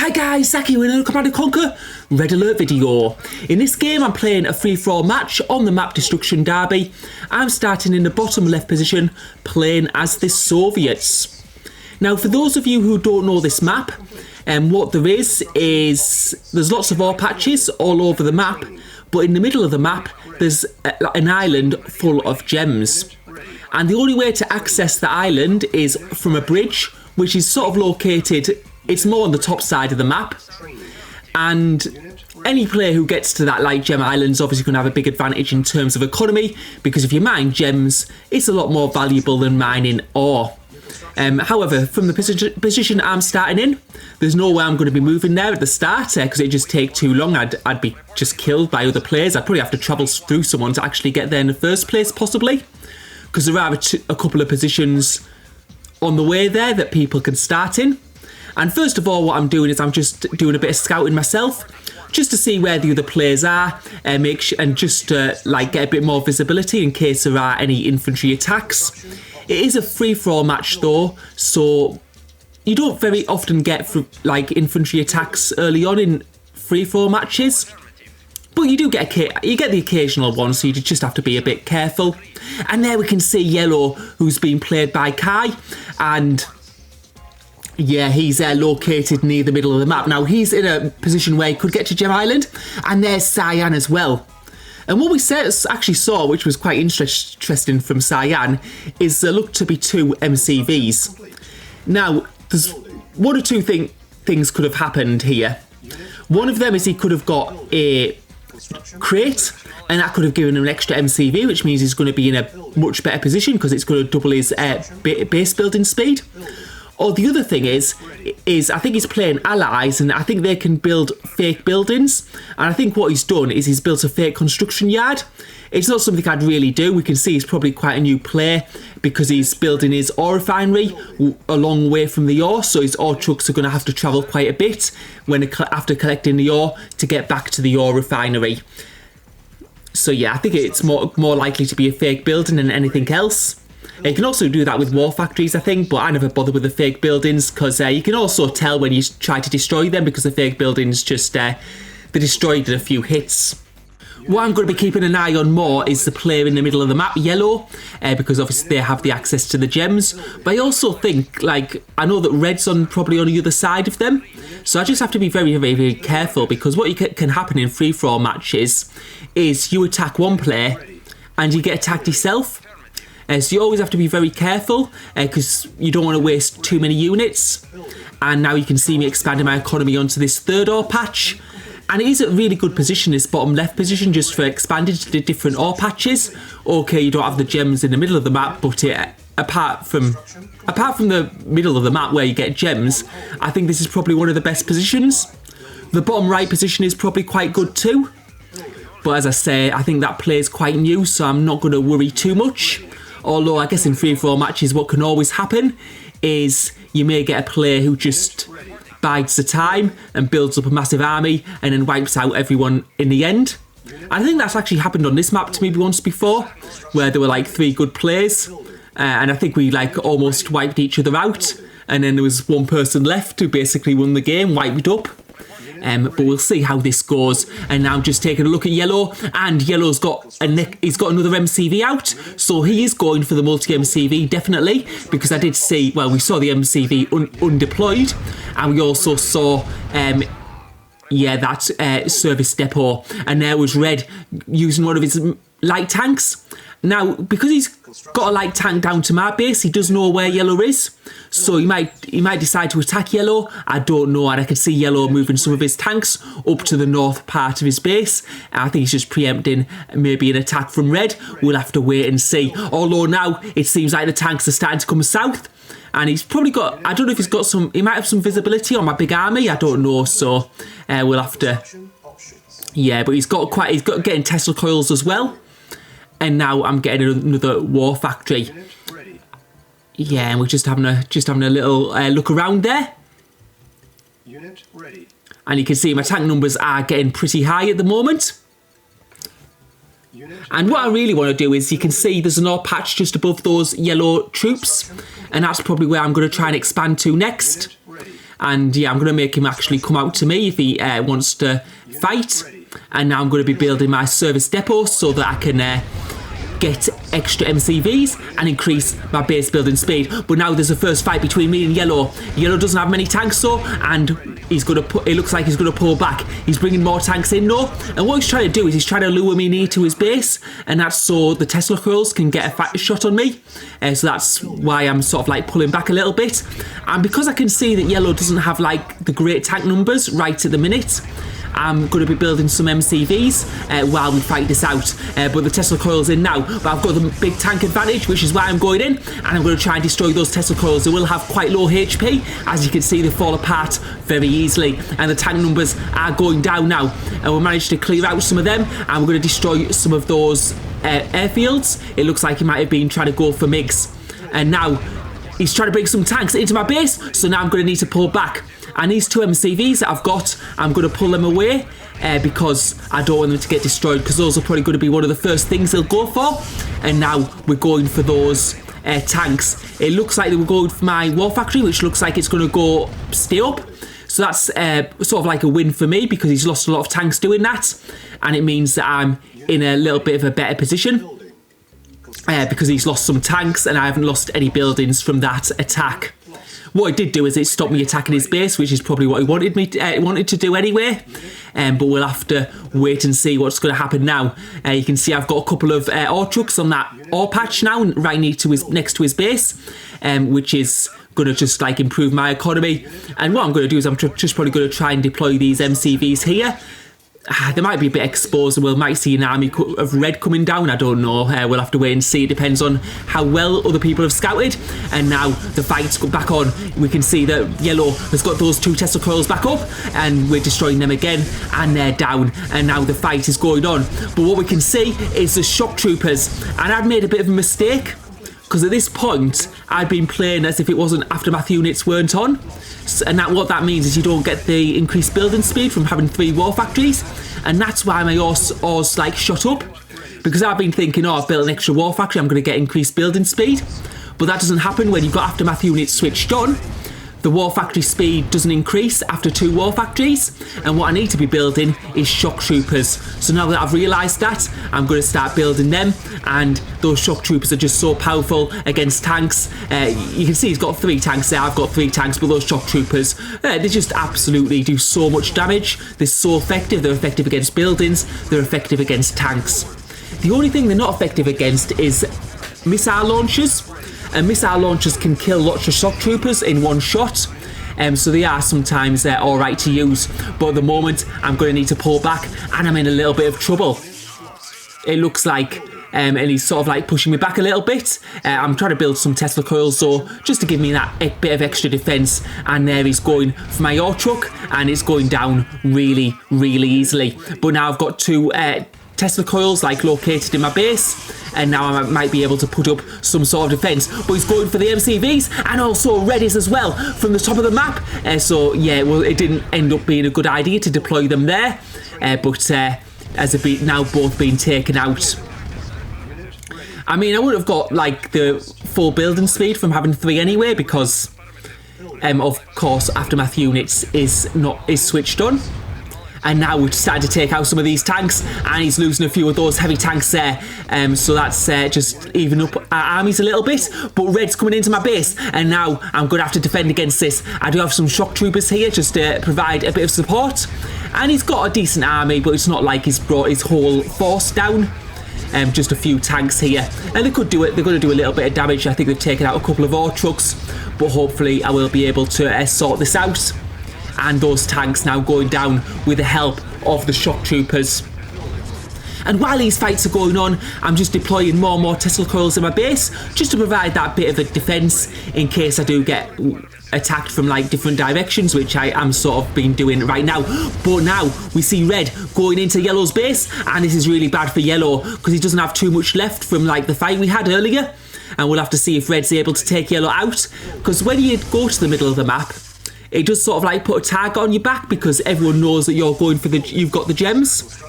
Hi guys, Zach here with another Command & Conquer Red Alert video. In this game I'm playing a free-for-all match on the map Destruction Derby. I'm starting in the bottom left position, playing as the Soviets. Now for those of you who don't know this map, what there is there's lots of ore patches all over the map, but in the middle of the map there's an island full of gems. And the only way to access the island is from a bridge, which is sort of located, it's more on the top side of the map. And any player who gets to that light gem island is obviously going to have a big advantage in terms of economy, because if you mine gems, it's a lot more valuable than mining ore. However, from the position I'm starting in, there's no way I'm going to be moving there at the start, because it'd just take too long. I'd be just killed by other players. I'd probably have to travel through someone to actually get there in the first place, possibly. Because there are a couple of positions on the way there that people can start in. And first of all, what I'm doing is I'm just doing a bit of scouting myself, just to see where the other players are, and just get a bit more visibility in case there are any infantry attacks. It is a free-for-all match though, so you don't very often get infantry attacks early on in free-for-all matches. But you do get the occasional one, so you just have to be a bit careful. And there we can see Yellow, who's being played by Kai, and yeah, he's located near the middle of the map. Now he's in a position where he could get to Gem Island, and there's Cyan as well. And what we actually saw, which was quite interesting from Cyan, is there looked to be two MCVs. Now, there's one or two things could have happened here. One of them is he could have got a crate, and that could have given him an extra MCV, which means he's going to be in a much better position because it's going to double his base building speed. Or the other thing is I think he's playing allies, and I think they can build fake buildings. And I think what he's done is he's built a fake construction yard. It's not something I'd really do. We can see he's probably quite a new player because he's building his ore refinery a long way from the ore, so his ore trucks are going to have to travel quite a bit after collecting the ore to get back to the ore refinery. So yeah, I think it's more likely to be a fake building than anything else. You can also do that with war factories, I think, but I never bother with the fake buildings because you can also tell when you try to destroy them, because the fake buildings just, they're destroyed in a few hits. What I'm going to be keeping an eye on more is the player in the middle of the map, Yellow, because obviously they have the access to the gems. But I also think, I know that Red's probably on the other side of them, so I just have to be very, very, very careful, because what can happen in free-for-all matches is you attack one player and you get attacked yourself. So you always have to be very careful, because you don't want to waste too many units. And now you can see me expanding my economy onto this third ore patch. And it is a really good position, this bottom left position, just for expanding to the different ore patches. Okay, you don't have the gems in the middle of the map, but apart from the middle of the map where you get gems, I think this is probably one of the best positions. The bottom right position is probably quite good too. But as I say, I think that player is quite new, so I'm not going to worry too much. Although I guess in free-for-all matches what can always happen is you may get a player who just bides the time and builds up a massive army and then wipes out everyone in the end. I think that's actually happened on this map to me once before, where there were 3 good players, and I think we almost wiped each other out, and then there was one person left who basically won the game, wiped up. But we'll see how this goes. And now I'm just taking a look at Yellow, and Yellow's he's got another MCV out, so he is going for the multi-MCV, definitely, because I did see, well, we saw the MCV undeployed, and we also saw, that service depot, and there was Red using one of his light tanks. Now, because he's got a light tank down to my base, he does know where Yellow is. So he might decide to attack Yellow. I don't know. And I can see Yellow moving some of his tanks up to the north part of his base. I think he's just preempting maybe an attack from Red. We'll have to wait and see. Although now it seems like the tanks are starting to come south. And he's probably got, I don't know if he's got he might have some visibility on my big army. I don't know. So we'll have to, yeah, but he's got getting Tesla coils as well. And now I'm getting another war factory. Yeah, and we're just having a little look around there. Unit ready. And you can see my tank numbers are getting pretty high at the moment. And what I really want to do is, you can see there's an ore patch just above those yellow troops, and that's probably where I'm going to try and expand to next. And yeah, I'm going to make him actually come out to me if he wants to fight. And now I'm going to be building my service depot so that I can get extra MCVs and increase my base building speed. But now there's a first fight between me and Yellow. Yellow doesn't have many tanks though, and he's going to it looks like he's going to pull back. He's bringing more tanks in though, and what he's trying to do is he's trying to lure me near to his base, and that's so the Tesla coils can get a shot on me. So that's why I'm sort of like pulling back a little bit. And because I can see that Yellow doesn't have like the great tank numbers right at the minute, I'm going to be building some MCVs while we fight this out. But the Tesla coil's in now. But I've got the big tank advantage, which is why I'm going in. And I'm going to try and destroy those Tesla coils. They will have quite low HP. As you can see, they fall apart very easily. And the tank numbers are going down now. And we've managed to clear out some of them. And we're going to destroy some of those airfields. It looks like he might have been trying to go for MiGs. And now he's trying to bring some tanks into my base. So now I'm going to need to pull back. And these two MCVs that I've got, I'm going to pull them away because I don't want them to get destroyed, because those are probably going to be one of the first things they'll go for. And now we're going for those tanks. It looks like they were going for my war factory, which looks like it's going to stay up. So that's sort of like a win for me, because he's lost a lot of tanks doing that. And it means that I'm in a little bit of a better position because he's lost some tanks and I haven't lost any buildings from that attack. What it did do is it stopped me attacking his base, which is probably what he wanted to do anyway. But we'll have to wait and see what's going to happen now. You can see I've got a couple of ore trucks on that ore patch now, right next to his base, which is going to just like improve my economy. And what I'm going to do is I'm just probably going to try and deploy these MCVs here. They might be a bit exposed, and we might see an army of red coming down. I don't know. We'll have to wait and see. It depends on how well other people have scouted. And now the fight's back on. We can see that Yellow has got those two Tesla coils back up, and we're destroying them again, and they're down. And now the fight is going on. But what we can see is the shock troopers. And I'd made a bit of a mistake, because at this point I'd been playing as if it wasn't aftermath units weren't on. And what that means is you don't get the increased building speed from having 3 war factories, and that's why my ores like shot up, because I've been thinking, oh, I've built an extra war factory, I'm going to get increased building speed. But that doesn't happen when you've got aftermath units switched on. The war factory speed doesn't increase after 2 war factories, and what I need to be building is shock troopers. So now that I've realised that, I'm going to start building them, and those shock troopers are just so powerful against tanks. You can see he's got 3 tanks there, I've got 3 tanks, but those shock troopers, they just absolutely do so much damage. They're so effective. They're effective against buildings, they're effective against tanks. The only thing they're not effective against is missile launchers. And missile launchers can kill lots of shock troopers in one shot. So they are sometimes alright to use. But at the moment, I'm going to need to pull back, and I'm in a little bit of trouble. It looks like, and he's sort of like pushing me back a little bit. I'm trying to build some Tesla coils, so just to give me that bit of extra defence. And there he's going for my ore truck, and it's going down really, really easily. But now I've got 2 Tesla coils like located in my base, and now I might be able to put up some sort of defence. But he's going for the MCVs, and also Redis as well from the top of the map. So yeah, well, it didn't end up being a good idea to deploy them there, but as they've now both been taken out. I mean, I would have got like the full building speed from having 3 anyway, because of course aftermath units is switched on. And now we're starting to take out some of these tanks, and he's losing a few of those heavy tanks there. So that's just even up our armies a little bit. But Red's coming into my base, and now I'm going to have to defend against this. I do have some shock troopers here just to provide a bit of support. And he's got a decent army, but it's not like he's brought his whole force down. Just a few tanks here, and they could do it. They're going to do a little bit of damage. I think they've taken out a couple of ore trucks, but hopefully I will be able to sort this out. And those tanks now going down with the help of the shock troopers. And while these fights are going on, I'm just deploying more and more Tesla coils in my base, just to provide that bit of a defence in case I do get attacked from like different directions, which I am sort of been doing right now. But now we see Red going into Yellow's base, and this is really bad for Yellow because he doesn't have too much left from like the fight we had earlier. And we'll have to see if Red's able to take Yellow out, because when you go to the middle of the map, it does sort of like put a tag on your back, because everyone knows that you're going for you've got the gems.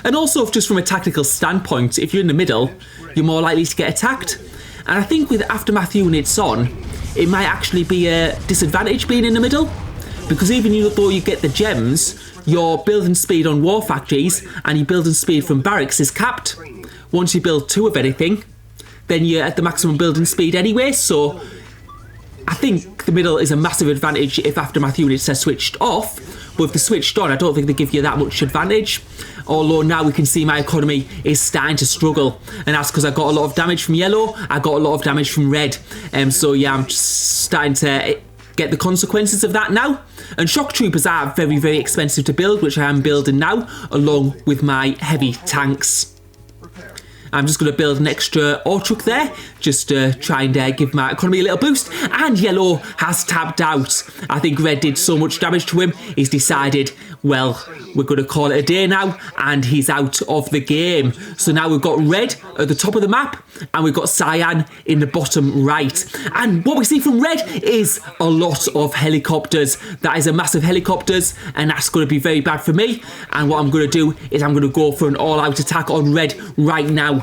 And also, just from a tactical standpoint, if you're in the middle, you're more likely to get attacked. And I think with aftermath units on, it might actually be a disadvantage being in the middle. Because even though you get the gems, your building speed on war factories and your building speed from barracks is capped. Once you build 2 of anything, then you're at the maximum building speed anyway. So I think the middle is a massive advantage if aftermath units are switched off. But if they're switched on, I don't think they give you that much advantage. Although now we can see my economy is starting to struggle. And that's because I got a lot of damage from yellow, I got a lot of damage from red. So yeah, I'm starting to get the consequences of that now. And shock troopers are very, very expensive to build, which I am building now, along with my heavy tanks. I'm just going to build an extra ore truck there, just to try and give my economy a little boost. And yellow has tapped out. I think red did so much damage to him, he's decided, well, we're going to call it a day now, and he's out of the game. So now we've got red at the top of the map, and we've got cyan in the bottom right. And what we see from red is a lot of helicopters. That is a massive helicopters, and that's going to be very bad for me. And what I'm going to do is I'm going to go for an all-out attack on red right now.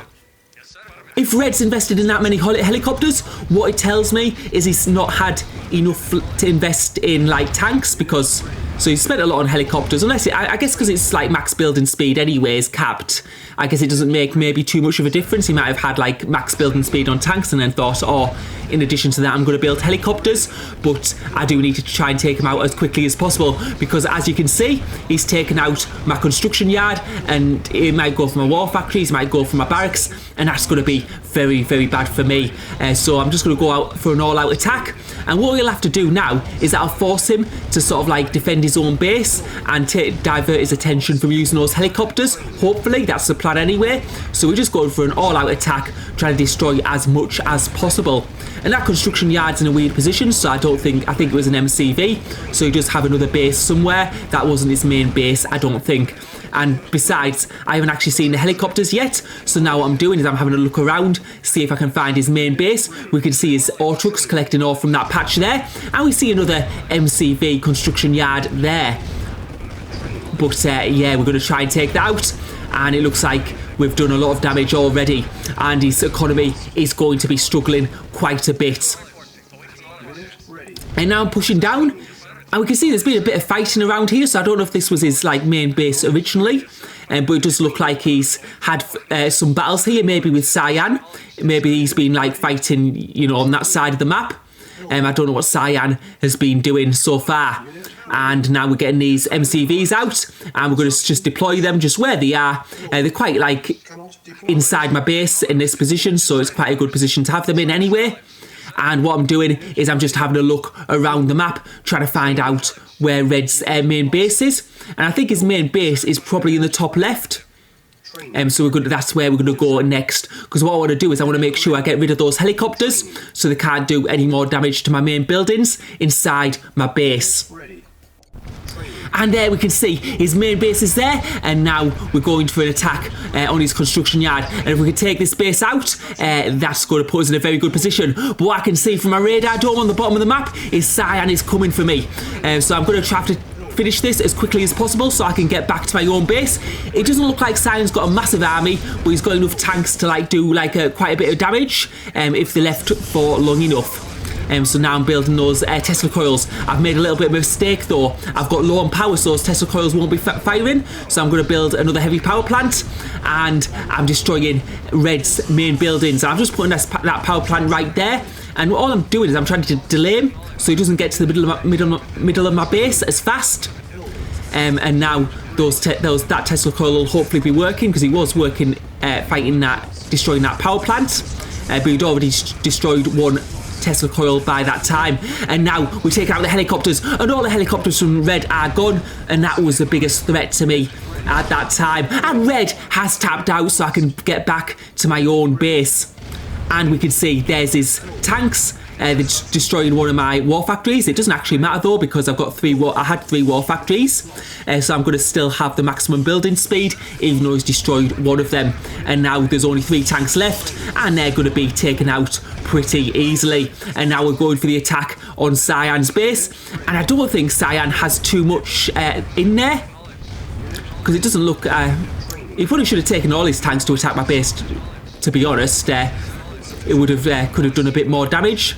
If red's invested in that many helicopters, what it tells me is he's not had enough to invest in like tanks, because so he's spent a lot on helicopters, unless I guess because it's like max building speed anyways, capped. I guess it doesn't make maybe too much of a difference. He might have had like max building speed on tanks and then thought, oh, in addition to that, I'm going to build helicopters. But I do need to try and take him out as quickly as possible, because as you can see, he's taken out my construction yard, and it might go for my war factories, might go for my barracks, and that's going to be very, very bad for me. So I'm just going to go out for an all-out attack. And what he'll have to do now is that I'll force him to sort of like defend his own base and divert his attention from using those helicopters. Hopefully, that's the plan anyway. So we're just going for an all-out attack, trying to destroy as much as possible. And that construction yard's in a weird position, so I think it was an MCV. So he does have another base somewhere. That wasn't his main base, I don't think. And besides, I haven't actually seen the helicopters yet, so now what I'm doing is I'm having a look around, see if I can find his main base. We can see his ore trucks collecting ore from that patch there, and we see another MCV construction yard there. But yeah, we're going to try and take that out, and it looks like we've done a lot of damage already, and his economy is going to be struggling quite a bit. And now I'm pushing down, and we can see there's been a bit of fighting around here, so I don't know if this was his like main base originally, but it does look like he's had some battles here, maybe with Cyan. Maybe he's been like fighting, you know, on that side of the map. I don't know what Cyan has been doing so far. And now we're getting these MCVs out, and we're going to just deploy them just where they are. They're quite like inside my base in this position, so it's quite a good position to have them in anyway. And what I'm doing is I'm just having a look around the map, trying to find out where Red's main base is. And I think his main base is probably in the top left. So that's where we're going to go next. Because what I want to do is I want to make sure I get rid of those helicopters so they can't do any more damage to my main buildings inside my base. And there we can see his main base is there, and now we're going for an attack on his construction yard. And if we can take this base out, that's going to put us in a very good position. But what I can see from my radar dome on the bottom of the map is Cyan is coming for me. So I'm going to try to finish this as quickly as possible so I can get back to my own base. It doesn't look like Cyan's got a massive army, but he's got enough tanks to like do like quite a bit of damage if they're left for long enough. So now I'm building those Tesla coils. I've made a little bit of a mistake though. I've got low on power, so those Tesla coils won't be firing. So I'm going to build another heavy power plant, and I'm destroying Red's main buildings. I'm just putting that power plant right there, and all I'm doing is I'm trying to delay him so he doesn't get to the middle of my base as fast. And now that Tesla coil will hopefully be working, because he was working destroying that power plant, but he'd already destroyed one Tesla coil by that time. And now we take out the helicopters, and all the helicopters from Red are gone, and that was the biggest threat to me at that time. And Red has tapped out, so I can get back to my own base. And we can see there's his tanks. They're destroying one of my war factories. It doesn't actually matter though, because I had 3 war factories, so I'm going to still have the maximum building speed, even though he's destroyed one of them. And now there's only 3 tanks left, and they're going to be taken out pretty easily. And now we're going for the attack on Cyan's base, and I don't think Cyan has too much in there, because it doesn't look. He probably should have taken all his tanks to attack my base. To be honest, it would have could have done a bit more damage.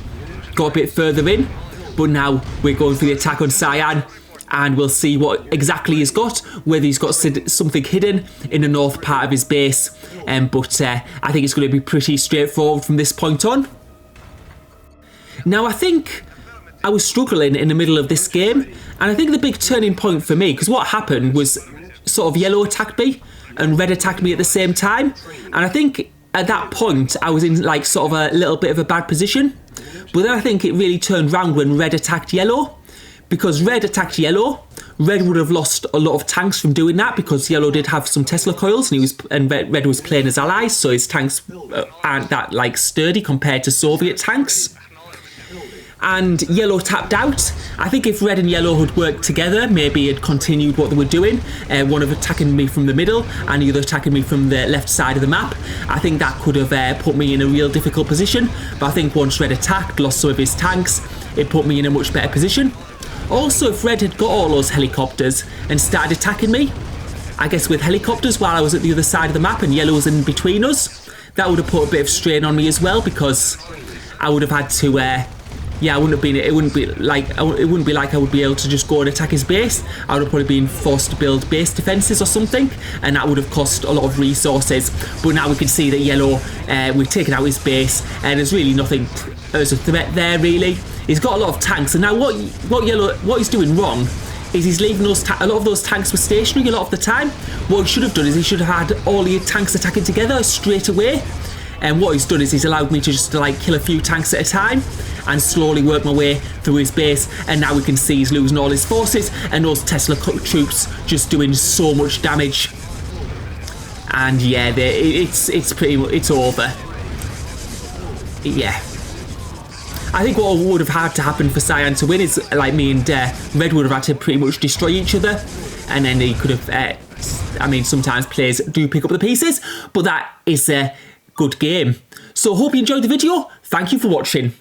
got a bit further in, but now we're going for the attack on Cyan, and we'll see what exactly he's got, whether he's got something hidden in the north part of his base, but I think it's going to be pretty straightforward from this point on. Now I think I was struggling in the middle of this game, and I think the big turning point for me, because what happened was sort of yellow attacked me and red attacked me at the same time, and I think at that point I was in like sort of a little bit of a bad position, but then I think it really turned round when red attacked yellow, because red attacked yellow. Red would have lost a lot of tanks from doing that, because yellow did have some Tesla coils, and red was playing as allies, so his tanks aren't that like sturdy compared to Soviet tanks. And yellow tapped out. I think if red and yellow had worked together, maybe had continued what they were doing, one of attacking me from the middle and the other attacking me from the left side of the map, I think that could have put me in a real difficult position. But I think once red attacked, lost some of his tanks, it put me in a much better position. Also, if red had got all those helicopters and started attacking me, I guess with helicopters while I was at the other side of the map and yellow was in between us, that would have put a bit of strain on me as well, because I would have had to yeah, it wouldn't be like I would be able to just go and attack his base. I would have probably been forced to build base defences or something, and that would have cost a lot of resources. But now we can see that yellow, we've taken out his base, and there's really nothing as a threat there really. He's got a lot of tanks, and now what he's doing wrong is he's leaving a lot of those tanks were stationary a lot of the time. What he should have done is he should have had all the tanks attacking together straight away. And what he's done is he's allowed me to just like kill a few tanks at a time and slowly work my way through his base, and now we can see he's losing all his forces and those Tesla troops just doing so much damage. And yeah, it's over. Yeah. I think what would have had to happen for Cyan to win is like me and Red would have had to pretty much destroy each other, and then he could have, I mean, sometimes players do pick up the pieces, but that is a good game. So hope you enjoyed the video. Thank you for watching.